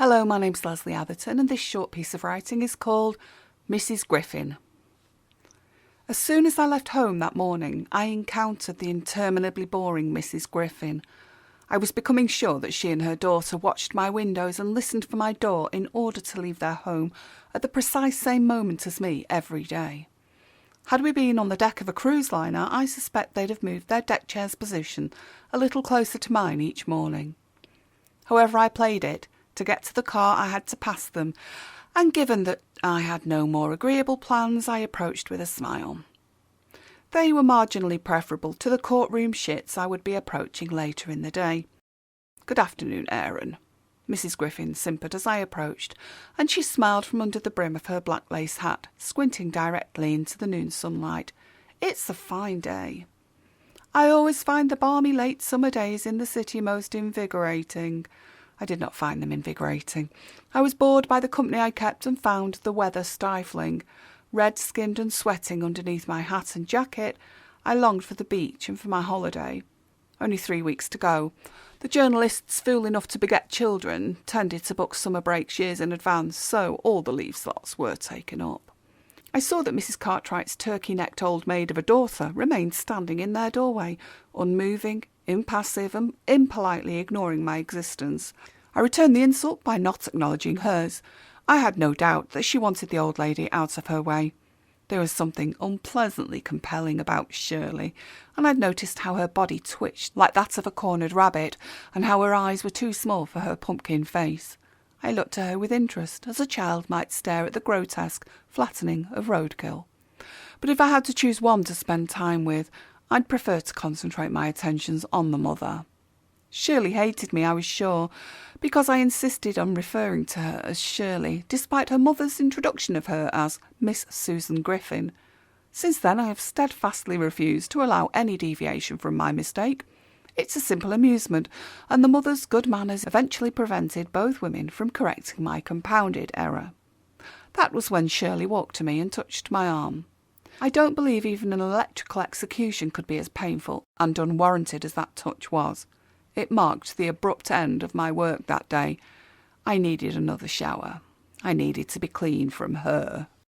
Hello, my name's Lesley Atherton, and this short piece of writing is called Mrs. Griffin. As soon as I left home that morning, I encountered the interminably boring Mrs. Griffin. I was becoming sure that she and her daughter watched my windows and listened for my door in order to leave their home at the precise same moment as me every day. Had we been on the deck of a cruise liner, I suspect they'd have moved their deck chair's position a little closer to mine each morning. However I played it, to get to the car I had to pass them, and given that I had no more agreeable plans, I approached with a smile. They were marginally preferable to the courtroom shits I would be approaching later in the day. "Good afternoon, Aaron," Mrs. Griffin simpered as I approached, and she smiled from under the brim of her black lace hat, squinting directly into the noon sunlight. "It's a fine day. I always find the balmy late summer days in the city most invigorating." I did not find them invigorating. I was bored by the company I kept and found the weather stifling. Red-skinned and sweating underneath my hat and jacket, I longed for the beach and for my holiday. Only 3 weeks to go. The journalists fool enough to beget children tended to book summer breaks years in advance, so all the leave slots were taken up. I saw that Mrs. Cartwright's turkey-necked old maid of a daughter remained standing in their doorway, unmoving, impassive, and impolitely ignoring my existence. I returned the insult by not acknowledging hers. I had no doubt that she wanted the old lady out of her way. There was something unpleasantly compelling about Shirley, and I'd noticed how her body twitched like that of a cornered rabbit, and how her eyes were too small for her pumpkin face. I looked at her with interest, as a child might stare at the grotesque flattening of roadkill. But if I had to choose one to spend time with, I'd prefer to concentrate my attentions on the mother. Shirley hated me, I was sure, because I insisted on referring to her as Shirley, despite her mother's introduction of her as Miss Susan Griffin. Since then I have steadfastly refused to allow any deviation from my mistake. It's a simple amusement, and the mother's good manners eventually prevented both women from correcting my compounded error. That was when Shirley walked to me and touched my arm. I don't believe even an electrical execution could be as painful and unwarranted as that touch was. It marked the abrupt end of my work that day. I needed another shower. I needed to be clean from her.